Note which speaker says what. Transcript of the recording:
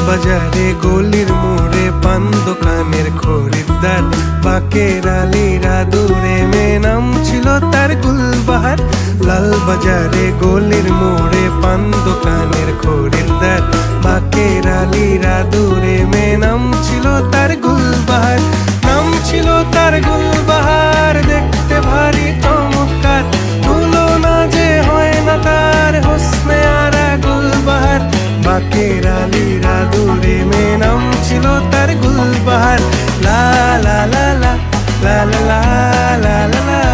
Speaker 1: বাজারে গলির মোড়ে পান দোকানের খরিদ্দার, বাকের আলীরা দূরে মেয়ে নাম ছিল তার গুলবাহার। লাল বাজারে গলির মোড়ে পান দোকানের খরিদ্দার, বাকের আলীরা দূরে মেয়ে নাম ছিল তার গুলবাহার। নাম ছিল তার গুলবাহার, দেখতে ভারী চমৎকার, তুলনা যে হয় না তার হোসনে আরা গুলবাহার। বাকের আলীরা দূরে মেয়ে নাম ছিল তার গুলবাহার। লা লা লা লা লা লা লা লা লা।